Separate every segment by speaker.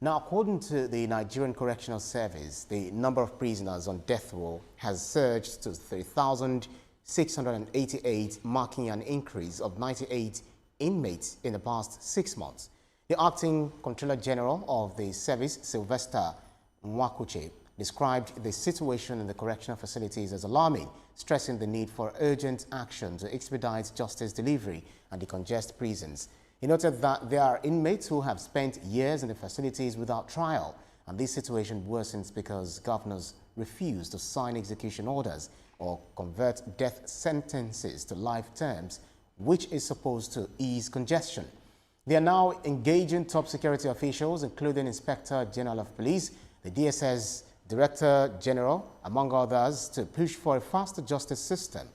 Speaker 1: Now, according to the Nigerian Correctional Service, the number of prisoners on death row has surged to 3,688, marking an increase of 98 inmates in the past 6 months. The acting Controller General of the service, Sylvester Nwakuche, described the situation in the correctional facilities as alarming, stressing the need for urgent action to expedite justice delivery and decongest prisons. He noted that there are inmates who have spent years in the facilities without trial, and this situation worsens because governors refuse to sign execution orders or convert death sentences to life terms, which is supposed to ease congestion. They are now engaging top security officials, including Inspector General of Police, the DSS Director General, among others, to push for a faster justice system.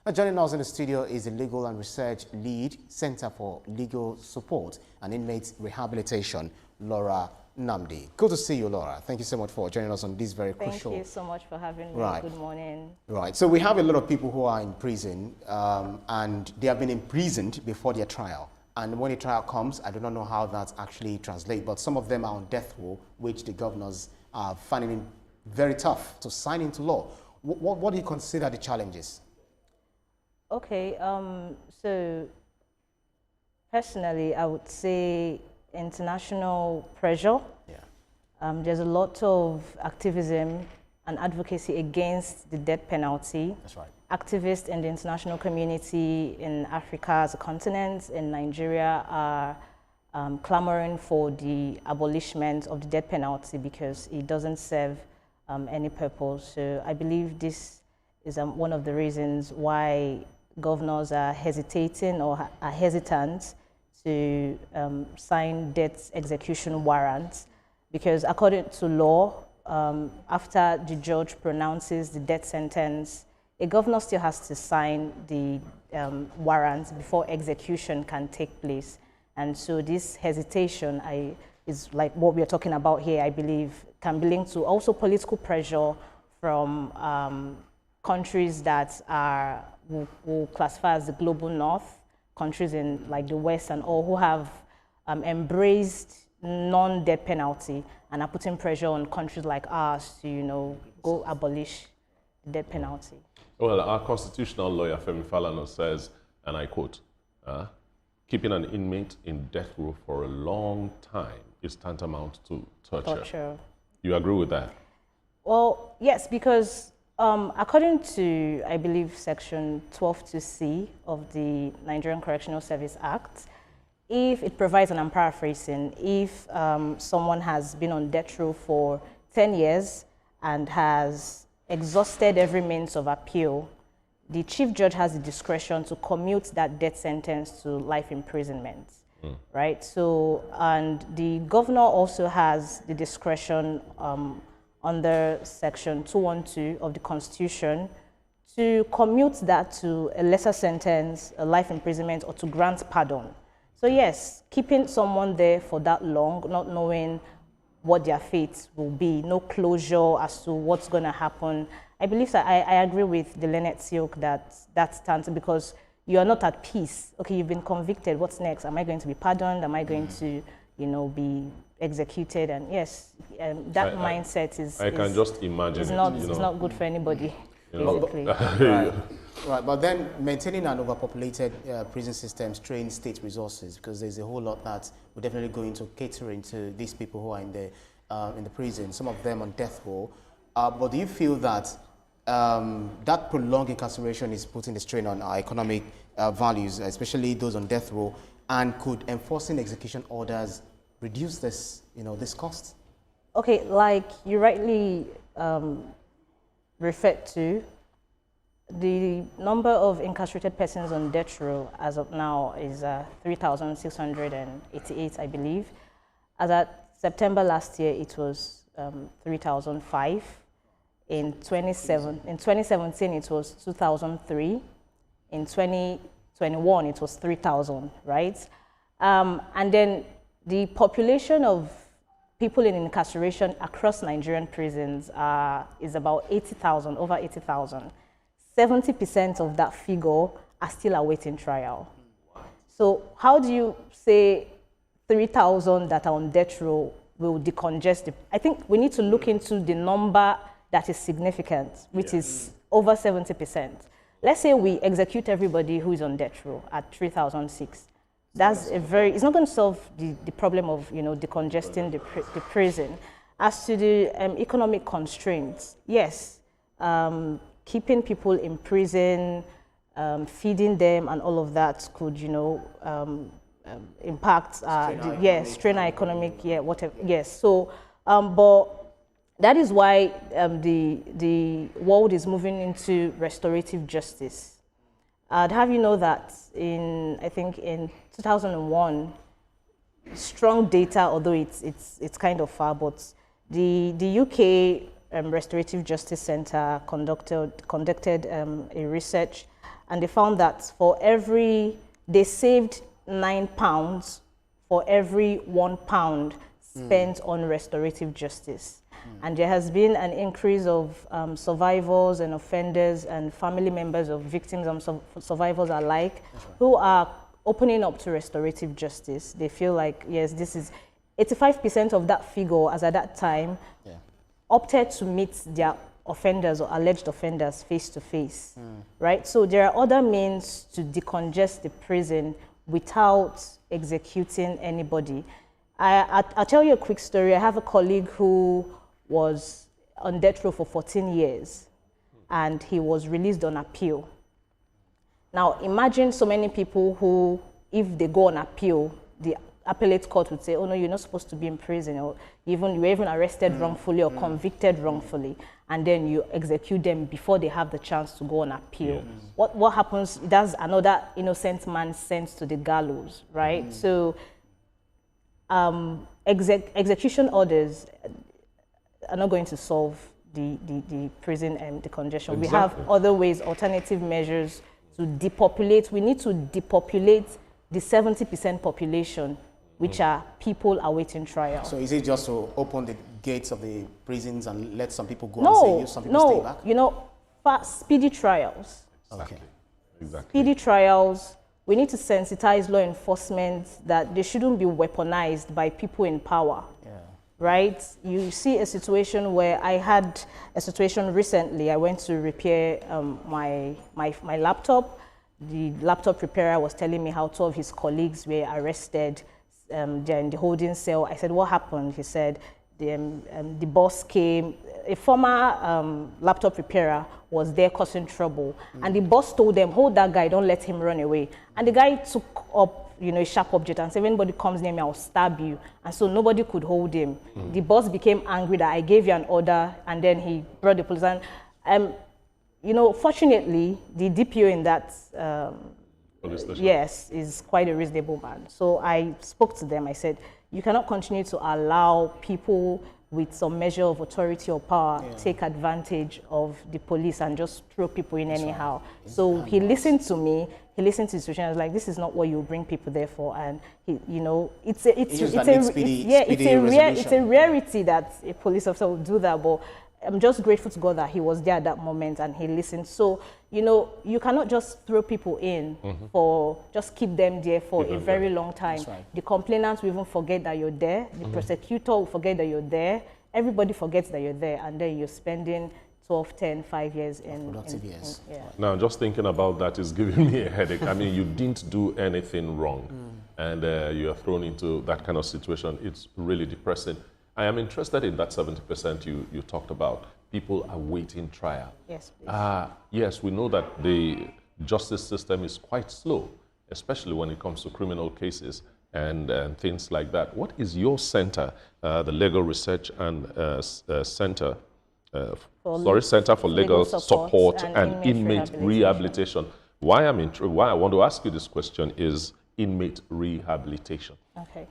Speaker 1: Now, joining us in the studio is the Legal and Research Lead, Center for Legal Support and Inmates Rehabilitation, Laura Namdi. Good to see you, Laura. Thank you so much for joining us on this very crucial...
Speaker 2: Thank you so much for having me.
Speaker 1: Right.
Speaker 2: Good morning.
Speaker 1: Right. So we have a lot of people who are in prison and they have been imprisoned before their trial. And when the trial comes, I do not know how that actually translates, but some of them are on death row, which the governors are finding it very tough to sign into law. What do you consider the challenges?
Speaker 2: Okay, so personally, I would say international pressure.
Speaker 1: Yeah.
Speaker 2: There's a lot of activism and advocacy against the death penalty.
Speaker 1: That's right.
Speaker 2: Activists in the international community in Africa as a continent, in Nigeria, are clamoring for the abolishment of the death penalty because it doesn't serve any purpose. So I believe this is one of the reasons why governors are hesitating or are hesitant to sign death execution warrants, because according to law, after the judge pronounces the death sentence, a governor still has to sign the warrant before execution can take place. And so this hesitation is like what we're talking about here, I believe, can be linked to also political pressure from countries that are we'll classify as the global north, countries in like the West and all, who have embraced non-death penalty and are putting pressure on countries like ours to, you know, go abolish the death penalty.
Speaker 3: Well, our constitutional lawyer, Femi Falana, says, and I quote, keeping an inmate in death row for a long time is tantamount to torture. You agree with that?
Speaker 2: Well, yes, because according to, I believe, Section 12(2)(c) of the Nigerian Correctional Service Act, if it provides, and I'm paraphrasing, if someone has been on death row for 10 years and has exhausted every means of appeal, the chief judge has the discretion to commute that death sentence to life imprisonment, right? So, and the governor also has the discretion under Section 212 of the Constitution to commute that to a lesser sentence, a life imprisonment, or to grant pardon. So yes, keeping someone there for that long, not knowing what their fate will be, no closure as to what's going to happen. I believe that I agree with the Leonard Silk that stands, because you are not at peace. Okay, you've been convicted. What's next? Am I going to be pardoned? Am I going to, you know, be executed? And yes, that mindset is. I
Speaker 3: can just imagine.
Speaker 2: It's not good for anybody. Basically.
Speaker 1: Right, but then maintaining an overpopulated prison system strains state resources, because there's a whole lot that will definitely go into catering to these people who are in the prison, some of them on death row. But do you feel that that prolonged incarceration is putting the strain on our economic values, especially those on death row, and could enforcing execution orders reduce this, this cost?
Speaker 2: Okay, like you rightly referred to, the number of incarcerated persons on death row as of now is 3,688, I believe. As at September last year, it was 3,005. In 2017, it was 2,003. In 2021, it was 3,000, right? And then the population of people in incarceration across Nigerian prisons is about 80,000, over 80,000. 70% of that figure are still awaiting trial. So how do you say 3,000 that are on death row will decongest. I think we need to look into the number that is significant, which is over 70%. Let's say we execute everybody who is on death row at 3,006. That's a very, it's not going to solve the problem of, decongesting the prison. As to the economic constraints, yes, keeping people in prison, feeding them and all of that could, impact, strain our economic, whatever, yes. So, but that is why the world is moving into restorative justice. I'd have you know that I think in 2001, strong data, although it's kind of far, but the UK Restorative Justice Centre conducted a research, and they found that they saved £9 for every £1 spent on restorative justice. And there has been an increase of survivors and offenders and family members of victims and survivors alike who are opening up to restorative justice. They feel like, yes, this is 85% of that figure, as at that time, opted to meet their offenders or alleged offenders face to face, right? So there are other means to decongest the prison without executing anybody. I'll tell you a quick story. I have a colleague who was on death row for 14 years, and he was released on appeal. Now, imagine so many people who, if they go on appeal, the appellate court would say, oh no, you're not supposed to be in prison, or you were even arrested wrongfully or convicted wrongfully, and then you execute them before they have the chance to go on appeal. What happens, that's another innocent man sent to the gallows, right? So execution orders are not going to solve the prison and the congestion. Exactly. We have other ways, alternative measures to depopulate. We need to depopulate the 70% population, which are people awaiting trial.
Speaker 1: So is it just to open the gates of the prisons and let some people go and say, some people stay back?
Speaker 2: Speedy trials.
Speaker 1: Okay.
Speaker 3: Exactly.
Speaker 2: Speedy trials. We need to sensitize law enforcement that they shouldn't be weaponized by people in power. Right? You see a situation where I had a situation recently. I went to repair my laptop. The laptop repairer was telling me how 2 of his colleagues were arrested. They're in the holding cell. I said, what happened? He said, the boss came. A former laptop repairer was there causing trouble. And the boss told them, hold that guy, don't let him run away. And the guy took up a sharp object and said, if anybody comes near me, I'll stab you. And so nobody could hold him. The boss became angry that I gave you an order, and then he brought the police. And, fortunately, the DPO in that
Speaker 3: police station,
Speaker 2: is quite a reasonable man. So I spoke to them. I said, you cannot continue to allow people with some measure of authority or power take advantage of the police and just throw people in anyhow. So he listened to me. He listened to the situation. I was like, this is not what you bring people there for. And it's a rarity that a police officer will do that. But I'm just grateful to God that he was there at that moment and he listened. So, you cannot just throw people in just keep them there for a very long time. Right. The complainants will even forget that you're there. The prosecutor will forget that you're there. Everybody forgets that you're there, and then you're spending 12, 10, 5 years in
Speaker 1: productive years.
Speaker 3: Now, just thinking about that is giving me a headache. I mean, you didn't do anything wrong, and you are thrown into that kind of situation. It's really depressing. I am interested in that 70% you talked about. People awaiting trial.
Speaker 2: Yes, please.
Speaker 3: Yes, we know that the justice system is quite slow, especially when it comes to criminal cases and things like that. What is your center, the Legal Research and Center for Legal Support and Inmate Rehabilitation? Why I want to ask you this question is inmate rehabilitation.
Speaker 2: Okay.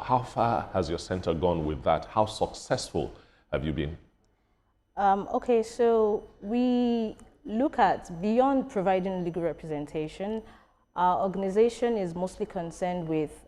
Speaker 3: How far has your center gone with that? How successful have you been?
Speaker 2: Okay, so we look at, beyond providing legal representation, our organization is mostly concerned with,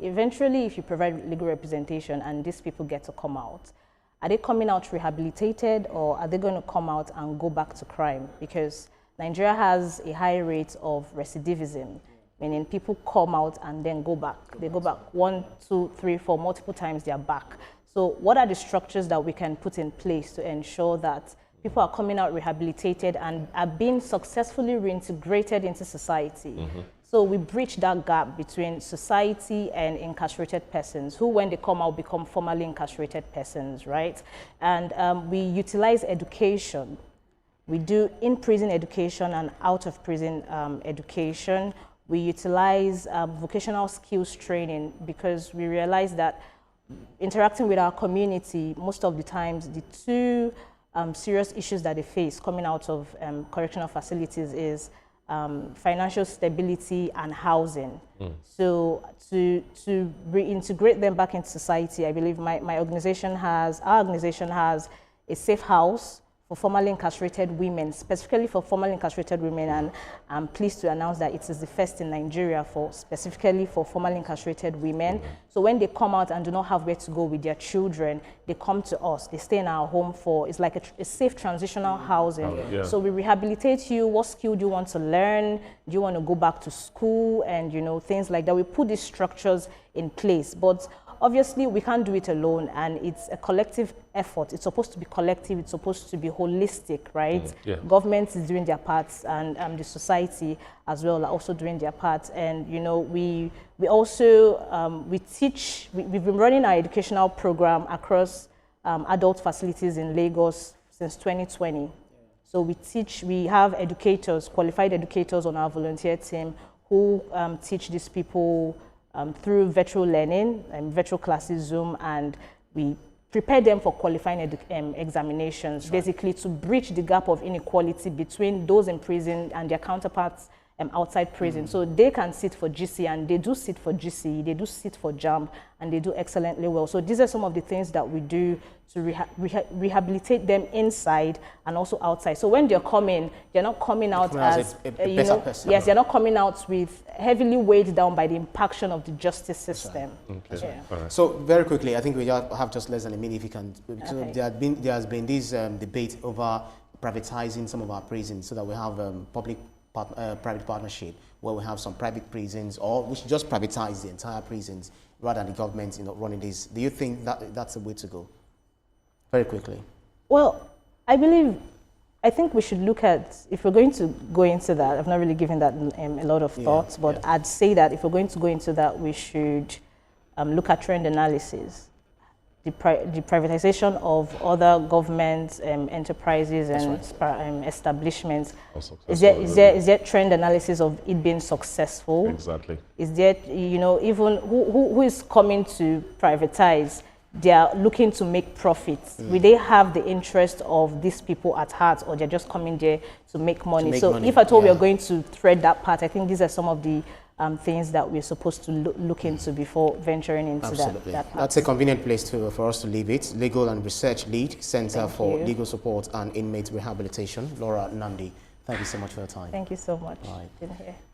Speaker 2: eventually if you provide legal representation and these people get to come out, are they coming out rehabilitated, or are they going to come out and go back to crime? Because Nigeria has a high rate of recidivism, meaning people come out and then go back. They go back 1, 2, 3, 4, multiple times they are back. So what are the structures that we can put in place to ensure that people are coming out rehabilitated and are being successfully reintegrated into society? So we bridge that gap between society and incarcerated persons who, when they come out, become formerly incarcerated persons, right? And we utilize education. We do in-prison education and out-of-prison education. We utilize vocational skills training because we realize that interacting with our community, most of the times, the two serious issues that they face coming out of correctional facilities is financial stability and housing. So to reintegrate them back into society, I believe our organization has a safe house for formerly incarcerated women, specifically for formerly incarcerated women, and I'm pleased to announce that it is the first in Nigeria specifically for formerly incarcerated women. So when they come out and do not have where to go with their children, they come to us. They stay in our home it's like a safe transitional housing. So we rehabilitate you. What skill do you want to learn? Do you want to go back to school? And things like that. We put these structures in place, but obviously, we can't do it alone, and it's a collective effort. It's supposed to be collective. It's supposed to be holistic, right? Government is doing their parts, and the society as well are also doing their parts. And we also we've been running our educational program across adult facilities in Lagos since 2020. So we have educators, qualified educators on our volunteer team who teach these people through virtual learning and virtual classes, Zoom, and we prepare them for qualifying examinations, basically to bridge the gap of inequality between those in prison and their counterparts outside prison. So they can sit for GC, and they do sit for GC, they do sit for JAMB, and they do excellently well. So these are some of the things that we do to rehabilitate them inside and also outside. So when they're coming, they're not coming out as a better person. Yes, they're not coming out with heavily weighed down by the impaction of the justice system.
Speaker 1: So very quickly, I think we have just less than a minute if you can. So there has been this debate over privatizing some of our prisons so that we have public-private partnership where we have some private prisons, or we should just privatize the entire prisons rather than the government running this. Do you think that that's the way to go? Very quickly. Well,
Speaker 2: I think we should look at, if we're going to go into that, I've not really given that a lot of thoughts, but I'd say that if we're going to go into that, we should look at trend analysis. The privatization of other government enterprises and establishments. Is there trend analysis of it being successful?
Speaker 3: Exactly.
Speaker 2: Is there, even who is coming to privatize? They are looking to make profits. Will they have the interest of these people at heart, or they're just coming there to make money? If at all we are going to thread that part, I think these are some of the things that we're supposed to look into before venturing into that part.
Speaker 1: That's a convenient place for us to leave it. Legal and Research Lead, Center for Legal Support and Inmate Rehabilitation, Laura Nandi. Thank you so much for your time.
Speaker 2: Thank you so much. Been here.